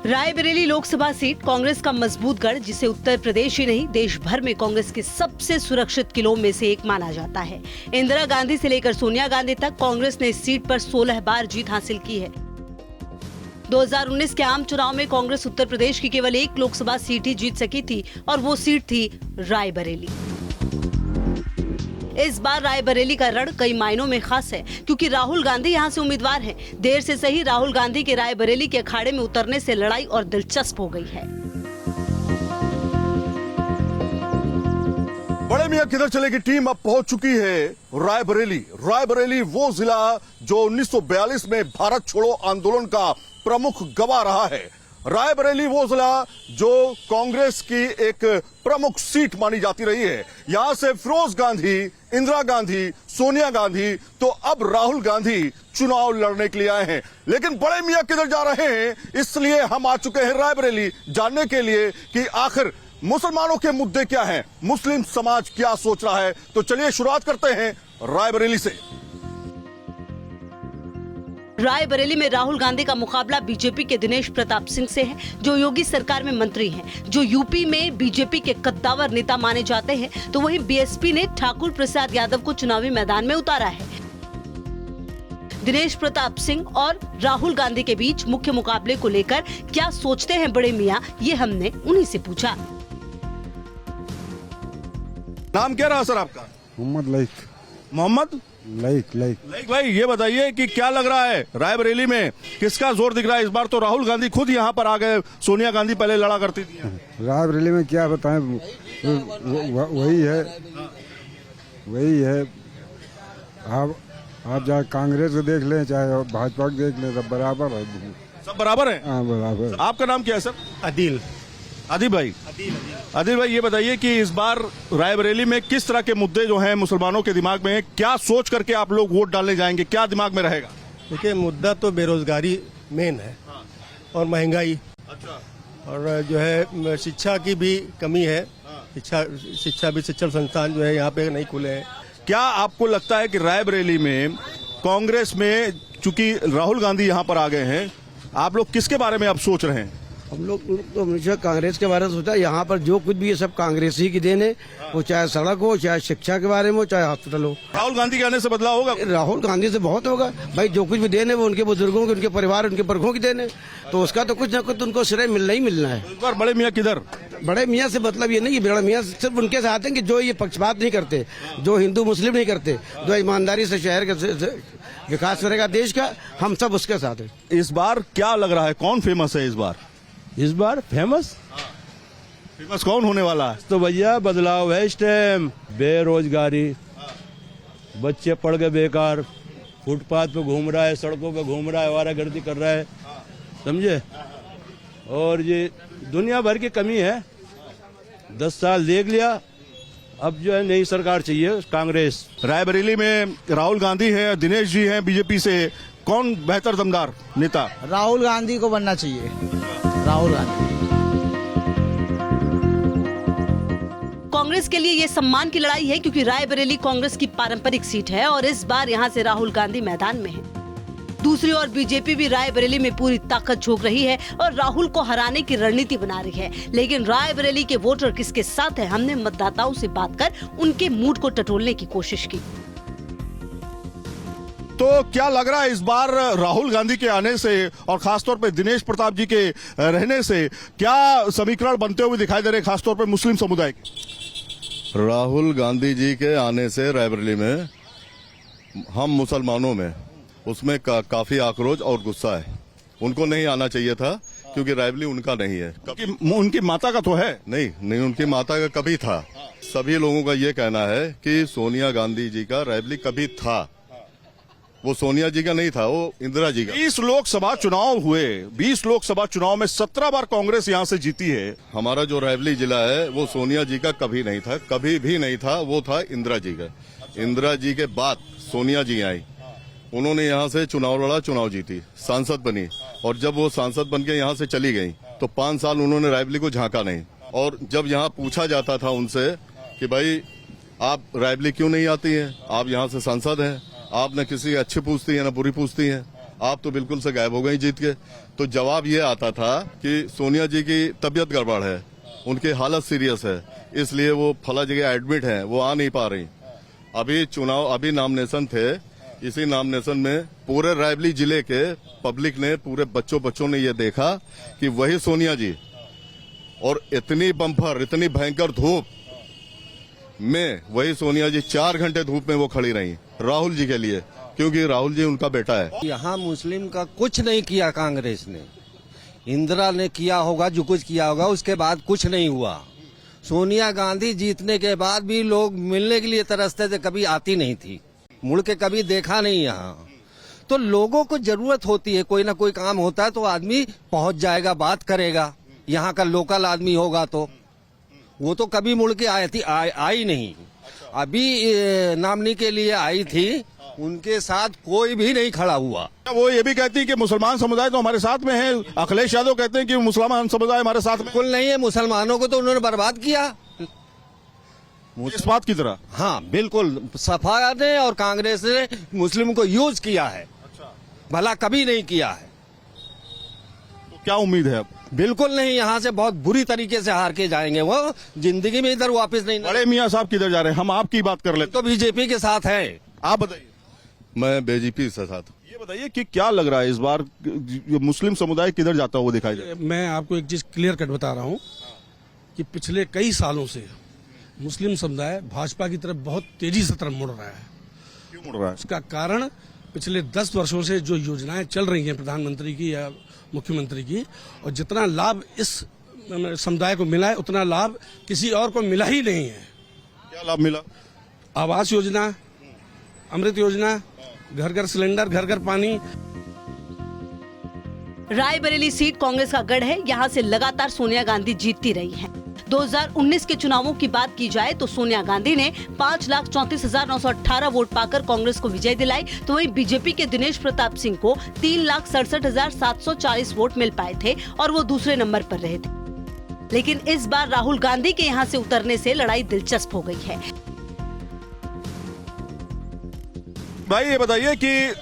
Raebareli Lok Sabha seat Congress का मजबूत गढ़, जिसे उत्तर प्रदेश ही नहीं देश भर में कांग्रेस के सबसे सुरक्षित किलों में से एक माना जाता है। इंदिरा गांधी से लेकर सोनिया गांधी तक कांग्रेस ने इस सीट पर 16 बार जीत हासिल की है। 2019 के आम चुनाव में कांग्रेस उत्तर प्रदेश की केवल एक लोकसभा सीट ही जीत सकी थी और वो सीट थी रायबरेली। इस बार रायबरेली का रण कई मायनों में खास है, क्योंकि राहुल गांधी यहां से उम्मीदवार हैं। देर से सही राहुल गांधी के रायबरेली के अखाड़े में उतरने से लड़ाई और दिलचस्प हो गई है। बड़े मियां किधर चले की टीम अब पहुंच चुकी है रायबरेली। रायबरेली वो जिला जो 1942 में भारत छोड़ो आंदोलन का प्रमुख गवाह रहा है। रायबरेली वो जिला जो कांग्रेस की एक प्रमुख सीट मानी जाती रही है। यहां से फिरोज गांधी, इंदिरा गांधी, सोनिया गांधी, तो अब राहुल गांधी चुनाव लड़ने के लिए आए हैं। लेकिन बड़े मियां किधर जा रहे हैं, इसलिए हम आ चुके हैं रायबरेली जानने के लिए कि आखिर मुसलमानों के मुद्दे क्या हैं, मुस्लिम समाज क्या सोच रहा है। तो चलिए शुरुआत करते हैं रायबरेली से। रायबरेली में राहुल गांधी का मुकाबला बीजेपी के दिनेश प्रताप सिंह से है, जो योगी सरकार में मंत्री हैं, जो यूपी में बीजेपी के कद्दावर नेता माने जाते हैं। तो वहीं बीएसपी ने ठाकुर प्रसाद यादव को चुनावी मैदान में उतारा है। दिनेश प्रताप सिंह और राहुल गांधी के बीच मुख्य मुकाबले को लेकर क्या सोचते हैं बड़े मियां, ये हमने उन्हीं से पूछा। नाम क्या रहा सर आपका? मोहम्मद लाइक। मोहम्मद लाइक भाई, ये बताइए कि क्या लग रहा है रायबरेली में किसका जोर दिख रहा है? इस बार तो राहुल गांधी खुद यहाँ पर आ गए, सोनिया गांधी पहले लड़ा करती थी। रायबरेली में क्या बताएं, वही है। आप चाहे कांग्रेस को देख लें चाहे भाजपा को देख लें, सब बराबर है। सब बराबर है? हाँ बराबर। आपका नाम क्या है सर? आदिल भाई। आदिल भाई, ये बताइए कि इस बार रायबरेली में किस तरह के मुद्दे जो हैं मुसलमानों के दिमाग में हैं, क्या सोच करके आप लोग वोट डालने जाएंगे, क्या दिमाग में रहेगा? देखिए, मुद्दा तो बेरोजगारी मेन है और महंगाई। अच्छा। और जो है शिक्षा की भी कमी है। शिक्षण संस्थान जो है यहाँ पे नहीं खुले हैं। क्या आपको लगता है कि रायबरेली में कांग्रेस में, चूंकि राहुल गांधी यहाँ पर आ गए हैं, आप लोग किसके बारे में अब सोच रहे हैं? हम लोग तो हमेशा कांग्रेस के बारे में सोचा। यहाँ पर जो कुछ भी ये सब कांग्रेस ही की देन है, वो चाहे सड़क हो, चाहे शिक्षा के बारे में हो, चाहे हॉस्पिटल हो। राहुल गांधी के आने से बदलाव होगा? राहुल गांधी से बहुत होगा भाई। जो कुछ भी देन है वो उनके बुजुर्गों के, उनके परिवार, उनके पुरखों की देन है, तो उसका तो कुछ न कुछ उनको श्रेय मिलना ही मिलना है। इस बार बड़े मियाँ किधर? बड़े मियाँ से मतलब ये नहीं कि बड़े मियाँ सिर्फ उनके साथ हैं कि जो ये पक्षपात नहीं करते, जो हिंदू मुस्लिम नहीं करते, जो ईमानदारी से शहर का विकास करेगा देश का, हम सब उसके साथ हैं। इस बार क्या लग रहा है, कौन फेमस है इस बार? फेमस कौन होने वाला है? तो भैया बदलाव है इस टाइम। बेरोजगारी, बच्चे पढ़ गए बेकार, फुटपाथ पे घूम रहा है, सड़कों पे घूम रहा है, आवारागर्दी कर रहा है, समझे। और ये दुनिया भर की कमी है। 10 साल देख लिया, अब जो है नई सरकार चाहिए, कांग्रेस। रायबरेली में राहुल गांधी है, दिनेश जी हैं बीजेपी से, कौन बेहतर दमदार नेता? राहुल गांधी को बनना चाहिए। राहुल गांधी कांग्रेस के लिए ये सम्मान की लड़ाई है, क्योंकि रायबरेली कांग्रेस की पारंपरिक सीट है और इस बार यहाँ से राहुल गांधी मैदान में है। दूसरी ओर बीजेपी भी रायबरेली में पूरी ताकत झोंक रही है और राहुल को हराने की रणनीति बना रही है। लेकिन रायबरेली के वोटर किसके साथ है, हमने मतदाताओं से बात कर उनके मूड को टटोलने की कोशिश की। तो क्या लग रहा है इस बार राहुल गांधी के आने से और खासतौर पे दिनेश प्रताप जी के रहने से क्या समीकरण बनते हुए दिखाई दे रहे, खासतौर पे मुस्लिम समुदाय के? राहुल गांधी जी के आने से रायबरेली में हम मुसलमानों में उसमें काफी आक्रोश और गुस्सा है। उनको नहीं आना चाहिए था, क्योंकि रायबरेली उनका नहीं है। उनकी माता का तो है। नहीं, उनकी माता का कभी था। सभी लोगों का ये कहना है कि सोनिया गांधी जी का रायबरेली कभी था, वो सोनिया जी का नहीं था, वो इंदिरा जी का। 20 लोकसभा चुनाव हुए, 20 लोकसभा चुनाव में 17 बार कांग्रेस यहाँ से जीती है। हमारा जो रायबरेली जिला है वो सोनिया जी का कभी नहीं था, कभी भी नहीं था, वो था इंदिरा जी का। इंदिरा जी के बाद सोनिया जी आई, उन्होंने यहाँ से चुनाव लड़ा, चुनाव जीती, सांसद बनी, और जब वो सांसद बन के यहाँ से चली गई तो 5 साल उन्होंने रायबरेली को झांका नहीं। और जब यहाँ पूछा जाता था उनसे कि भाई आप रायबरेली क्यों नहीं आती हैं, आप यहाँ से सांसद हैं, आप न किसी अच्छी पूछती है न बुरी पूछती हैं, आप तो बिल्कुल से गायब हो गई जीत के। तो जवाब ये आता था कि सोनिया जी की तबीयत गड़बड़ है, उनकी हालत सीरियस है, इसलिए वो फला जगह एडमिट हैं, वो आ नहीं पा रही। अभी नॉमिनेशन थे, इसी नॉमिनेशन में पूरे रायबरेली जिले के पब्लिक ने, पूरे बच्चों ने ये देखा कि वही सोनिया जी, और इतनी बम्पर, इतनी भयंकर धूप में वही सोनिया जी 4 घंटे धूप में वो खड़ी रही राहुल जी के लिए, क्योंकि राहुल जी उनका बेटा है। यहाँ मुस्लिम का कुछ नहीं किया कांग्रेस ने, इंदिरा ने किया होगा जो कुछ किया होगा, उसके बाद कुछ नहीं हुआ। सोनिया गांधी जीतने के बाद भी लोग मिलने के लिए तरसते थे, कभी आती नहीं थी, मुड़ के कभी देखा नहीं यहाँ। तो लोगों को जरूरत होती है, कोई ना कोई काम होता है तो आदमी पहुंच जाएगा, बात करेगा। यहाँ का लोकल आदमी होगा तो वो तो कभी मुड़ के आई नहीं। अभी नामनी के लिए आई थी, उनके साथ कोई भी नहीं खड़ा हुआ। वो ये भी कहती है कि मुसलमान समुदाय तो हमारे साथ में है। अखिलेश यादव कहते हैं कि मुसलमान समुदाय हमारे साथ में बिल्कुल नहीं है, मुसलमानों को तो उन्होंने बर्बाद किया इस बात की तरह। हाँ बिल्कुल, सपा ने और कांग्रेस ने मुस्लिम को यूज किया है, भला कभी नहीं किया है। तो क्या उम्मीद है अब? बिल्कुल नहीं, यहाँ से बहुत बुरी तरीके से हार के जाएंगे वो, जिंदगी में इधर वापस नहीं। बड़े मियाँ साहब किधर जा रहे हैं? हम आपकी बात कर लेते। तो बीजेपी के साथ है। आप बताइए। मैं बीजेपी से साथ। ये बताइए कि क्या लग रहा है इस बार मुस्लिम समुदाय किधर जाता हुआ दिखाई दे? मैं आपको एक चीज क्लियर कट बता रहा हूँ कि पिछले कई सालों से मुस्लिम समुदाय भाजपा की तरफ बहुत तेजी से तरफ मुड़ रहा है। क्यों मुड़ रहा है? इसका कारण पिछले 10 वर्षों से जो योजनाएं चल रही हैं प्रधानमंत्री की या मुख्यमंत्री की, और जितना लाभ इस समुदाय को मिला है उतना लाभ किसी और को मिला ही नहीं है। क्या लाभ मिला? आवास योजना, अमृत योजना, घर घर सिलेंडर, घर घर पानी। रायबरेली सीट कांग्रेस का गढ़ है, यहाँ से लगातार सोनिया गांधी जीतती रही हैं। 2019 के चुनावों की बात की जाए तो सोनिया गांधी ने 5,34,918 वोट पाकर कांग्रेस को विजय दिलाई, तो वहीं बीजेपी के दिनेश प्रताप सिंह को 3,67,740 वोट मिल पाए थे और वो दूसरे नंबर पर रहे थे। लेकिन इस बार राहुल गांधी के यहाँ से उतरने से लड़ाई दिलचस्प हो गई है। भाई ये बताइए कि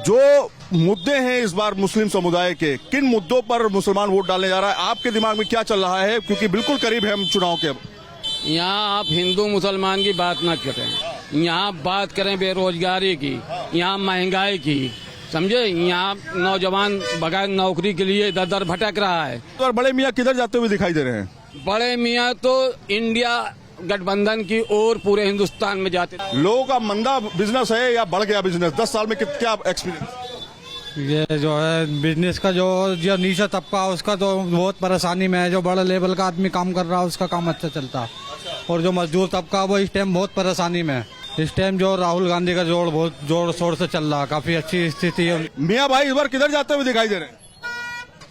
जो मुद्दे हैं इस बार मुस्लिम समुदाय के, किन मुद्दों पर मुसलमान वोट डालने जा रहा है? आपके दिमाग में क्या चल रहा है, क्योंकि बिल्कुल करीब है हम चुनाव के। अब यहाँ आप हिंदू मुसलमान की बात न करें, यहाँ बात करें बेरोजगारी की, यहाँ महंगाई की, समझे। यहाँ नौजवान बगैर नौकरी के लिए दर दर भटक रहा है। तो बड़े मियाँ किधर जाते हुए दिखाई दे रहे हैं? बड़े मियाँ तो इंडिया गठबंधन की ओर पूरे हिंदुस्तान में जाते। लोगों का मंदा बिजनेस है या बढ़ गया बिजनेस? 10 साल में क्या एक्सपीरियंस? ये जो है बिजनेस का जो नीचा तबका है उसका तो बहुत परेशानी में है। जो बड़ा लेवल का आदमी काम कर रहा है उसका काम अच्छा चलता है, और जो मजदूर तबका वो इस टाइम बहुत परेशानी में है। इस टाइम जो राहुल गांधी का जोड़ बहुत जोर शोर से चल रहा है, काफी अच्छी स्थिति है। मियाँ भाई इस बार किधर जाते हुए दिखाई दे रहे हैं?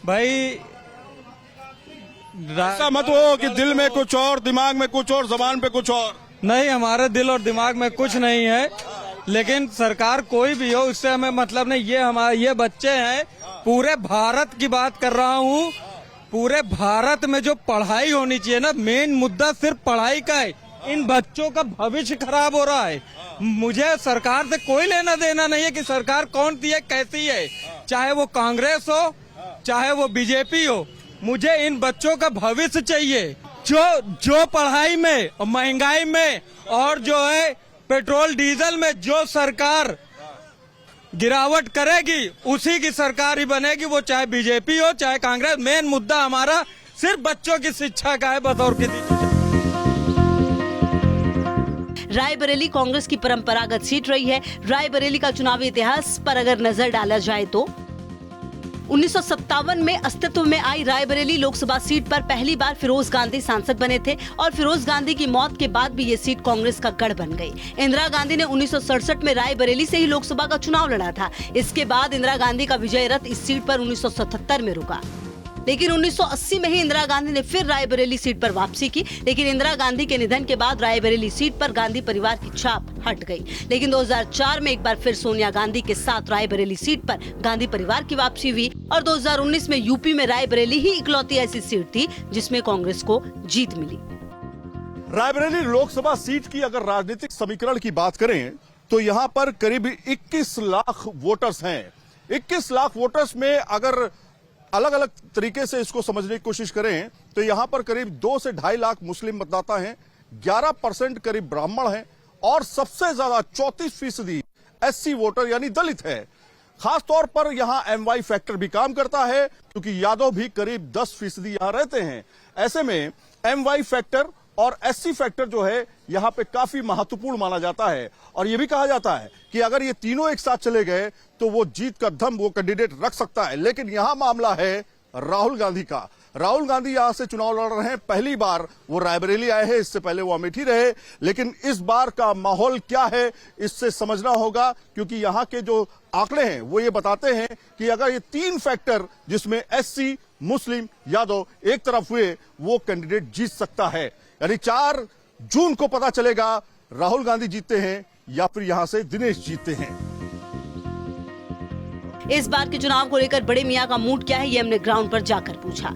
भाई ऐसा मत हो कि दिल में कुछ और, दिमाग में कुछ और, जबान पे कुछ और। नहीं, हमारे दिल और दिमाग में कुछ नहीं है, लेकिन सरकार कोई भी हो उससे हमें मतलब नहीं। ये बच्चे हैं, पूरे भारत की बात कर रहा हूँ। पूरे भारत में जो पढ़ाई होनी चाहिए ना, मेन मुद्दा सिर्फ पढ़ाई का है। इन बच्चों का भविष्य खराब हो रहा है। मुझे सरकार से कोई लेना देना नहीं है कि सरकार कौन सी है, कैसी है, चाहे वो कांग्रेस हो चाहे वो बीजेपी हो। मुझे इन बच्चों का भविष्य चाहिए। जो पढ़ाई में और महंगाई में और जो है पेट्रोल डीजल में जो सरकार गिरावट करेगी उसी की सरकार ही बनेगी, वो चाहे बीजेपी हो चाहे कांग्रेस। मेन मुद्दा हमारा सिर्फ बच्चों की शिक्षा का है, बस और किसी। रायबरेली कांग्रेस की परंपरागत सीट रही है। रायबरेली का चुनावी इतिहास पर अगर नजर डाला जाए तो 1957 में अस्तित्व में आई रायबरेली लोकसभा सीट पर पहली बार फिरोज गांधी सांसद बने थे और फिरोज गांधी की मौत के बाद भी ये सीट कांग्रेस का गढ़ बन गई। इंदिरा गांधी ने 1967 में रायबरेली से ही लोकसभा का चुनाव लड़ा था। इसके बाद इंदिरा गांधी का विजय रथ इस सीट पर 1977 में रुका, लेकिन 1980 में ही इंदिरा गांधी ने फिर रायबरेली सीट पर वापसी की। लेकिन इंदिरा गांधी के निधन के बाद रायबरेली सीट पर गांधी परिवार की छाप हट गई। लेकिन 2004 में एक बार फिर सोनिया गांधी के साथ रायबरेली सीट पर गांधी परिवार की वापसी हुई और 2019 में यूपी में रायबरेली ही इकलौती ऐसी सीट थी जिसमें कांग्रेस को जीत मिली। रायबरेली लोकसभा सीट की अगर राजनीतिक समीकरण की बात करें तो यहां पर करीब 21 लाख वोटर्स हैं। 21 लाख वोटर्स में अगर अलग अलग तरीके से इसको समझने की कोशिश करें तो यहां पर करीब 2 से 2.5 लाख मुस्लिम मतदाता हैं, 11% करीब ब्राह्मण हैं और सबसे ज्यादा 34% एससी वोटर यानी दलित है। खासतौर पर यहां एमवाई फैक्टर भी काम करता है क्योंकि यादव भी करीब 10% यहां रहते हैं। ऐसे में एमवाई फैक्टर और एससी फैक्टर जो है यहां पे काफी महत्वपूर्ण माना जाता है और यह भी कहा जाता है कि अगर ये तीनों एक साथ चले गए तो वो जीत का दम वो कैंडिडेट रख सकता है। लेकिन यहां मामला है राहुल गांधी का। राहुल गांधी यहां से चुनाव लड़ रहे हैं, पहली बार वो रायबरेली आए हैं, इससे पहले वो अमेठी रहे। लेकिन इस बार का माहौल क्या है इससे समझना होगा क्योंकि यहां के जो आंकड़े हैं वो ये बताते हैं कि अगर ये 3 फैक्टर जिसमें एससी, मुस्लिम, यादव एक तरफ हुए वो कैंडिडेट जीत सकता है। यानी 4 जून को पता चलेगा राहुल गांधी जीतते हैं या फिर यहां से दिनेश जीतते हैं। इस बार के चुनाव को लेकर बड़े मियां का मूड क्या है ये हमने ग्राउंड पर जाकर पूछा।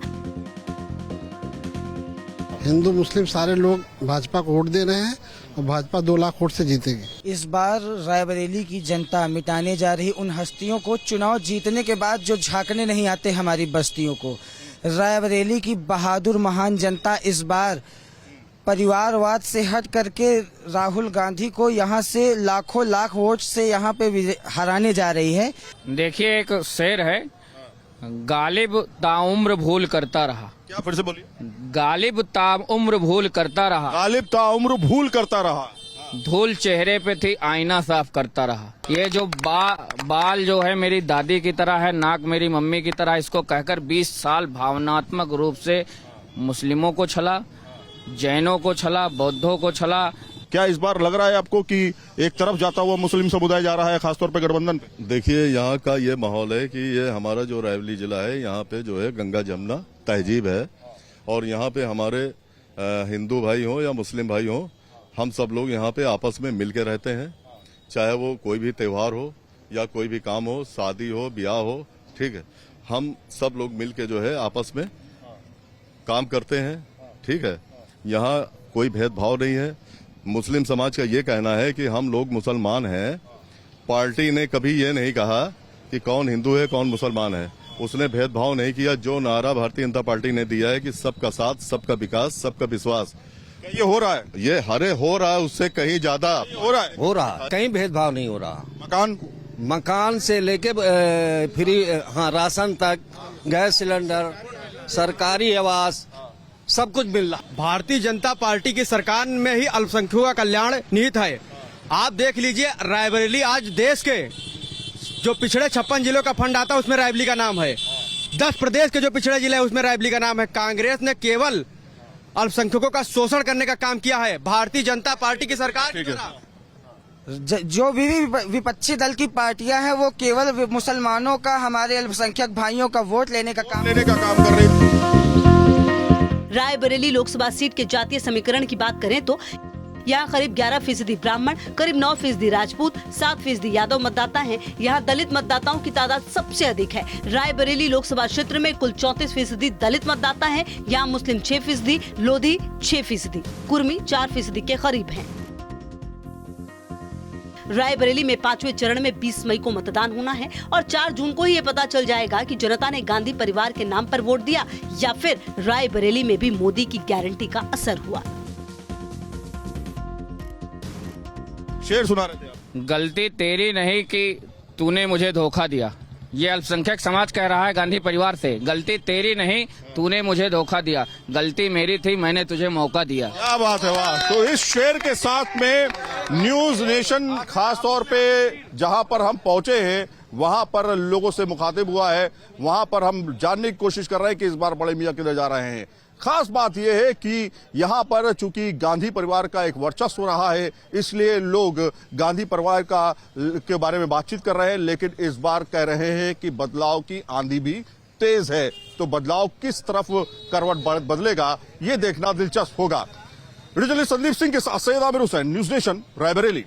हिंदू मुस्लिम सारे लोग भाजपा को वोट दे रहे हैं और भाजपा 2 लाख वोट से जीतेगी। इस बार रायबरेली की जनता मिटाने जा रही उन हस्तियों को चुनाव जीतने के बाद जो झांकने नहीं आते हमारी बस्तियों को। रायबरेली की बहादुर महान जनता इस बार परिवारवाद से हट करके राहुल गांधी को यहां से लाखों लाख वोट से यहां पे हराने जा रही है। देखिए एक शेर है, गालिब ताउम्र भूल करता रहा। क्या फिर से बोलिए? गालिब ताउम्र भूल करता रहा। गालिब ताउम्र भूल करता रहा। धूल चेहरे पे थी आईना साफ करता रहा। ये जो बाल जो है मेरी दादी की तरह है, नाक मेरी मम्मी की तरह, इसको कहकर 20 साल भावनात्मक रूप से मुस्लिमों को छला, जैनों को छला, बौद्धों को छला। क्या इस बार लग रहा है आपको कि एक तरफ जाता हुआ मुस्लिम समुदाय जा रहा है खासतौर पे गठबंधन पे? देखिए यहाँ का ये माहौल है कि ये हमारा जो रायबरेली जिला है यहाँ पे जो है गंगा जमुना तहजीब है और यहाँ पे हमारे हिंदू भाई हो या मुस्लिम भाई हो, हम सब लोग यहाँ पे आपस में मिल के रहते हैं। चाहे वो कोई भी त्योहार हो या कोई भी काम हो, शादी हो, ब्याह हो, ठीक है, हम सब लोग मिल के जो है आपस में काम करते हैं। ठीक है, यहाँ कोई भेदभाव नहीं है। मुस्लिम समाज का ये कहना है कि हम लोग मुसलमान हैं। पार्टी ने कभी ये नहीं कहा कि कौन हिंदू है कौन मुसलमान है, उसने भेदभाव नहीं किया। जो नारा भारतीय जनता पार्टी ने दिया है कि सबका साथ, सबका विकास, सबका विश्वास, ये हो रहा है, ये हरे हो रहा है, उससे कहीं ज्यादा हो रहा है। हो रहा, कहीं भेदभाव नहीं हो रहा। मकान से लेके फ्री, हाँ, राशन तक, गैस सिलेंडर, सरकारी आवास, सब कुछ मिल रहा। भारतीय जनता पार्टी की सरकार में ही अल्पसंख्यकों का कल्याण निहित है। आप देख लीजिए रायबरेली आज देश के जो पिछड़े 56 जिलों का फंड आता है उसमें रायबरेली का नाम है। 10 प्रदेश के जो पिछड़े जिले हैं उसमें रायबरेली का नाम है। कांग्रेस ने केवल अल्पसंख्यकों का शोषण करने का काम किया है। भारतीय जनता पार्टी की सरकार जो भी विपक्षी दल की पार्टियां हैं वो केवल मुसलमानों का, हमारे अल्पसंख्यक भाइयों का वोट लेने का काम कर रही है। रायबरेली लोकसभा सीट के जातीय समीकरण की बात करें तो यहाँ करीब 11% ब्राह्मण, करीब 9% राजपूत, 7% यादव मतदाता हैं। यहाँ दलित मतदाताओं की तादाद सबसे अधिक है। रायबरेली लोकसभा क्षेत्र में कुल 34% दलित मतदाता हैं। यहाँ मुस्लिम 6%, लोधी 6%, कुर्मी 4% के करीब हैं। रायबरेली में 5वें चरण में 20 मई को मतदान होना है और 4 जून को ही ये पता चल जाएगा कि जनता ने गांधी परिवार के नाम पर वोट दिया या फिर रायबरेली में भी मोदी की गारंटी का असर हुआ। शेर सुना रहे थे आप। गलती तेरी नहीं कि तूने मुझे धोखा दिया। ये अल्पसंख्यक समाज कह रहा है गांधी परिवार से, गलती तेरी नहीं, तूने मुझे धोखा दिया, गलती मेरी थी, मैंने तुझे मौका दिया। क्या बात है, वाह। तो इस शेर के साथ में न्यूज नेशन खास तौर पे जहां पर हम पहुंचे हैं वहां पर लोगों से मुखातिब हुआ है, वहां पर हम जानने की कोशिश कर रहे हैं कि इस बार बड़े मियां किधर जा रहे हैं। खास बात यह है कि यहां पर चूंकि गांधी परिवार का एक वर्चस्व रहा है इसलिए लोग गांधी परिवार के बारे में बातचीत कर रहे हैं, लेकिन इस बार कह रहे हैं कि बदलाव की आंधी भी तेज है। तो बदलाव किस तरफ करवट बदलेगा ये देखना दिलचस्प होगा। वीडियो जर्नलिस्ट संदीप सिंह के साथ सैयद आमिर हुसैन, न्यूज नेशन, रायबरेली।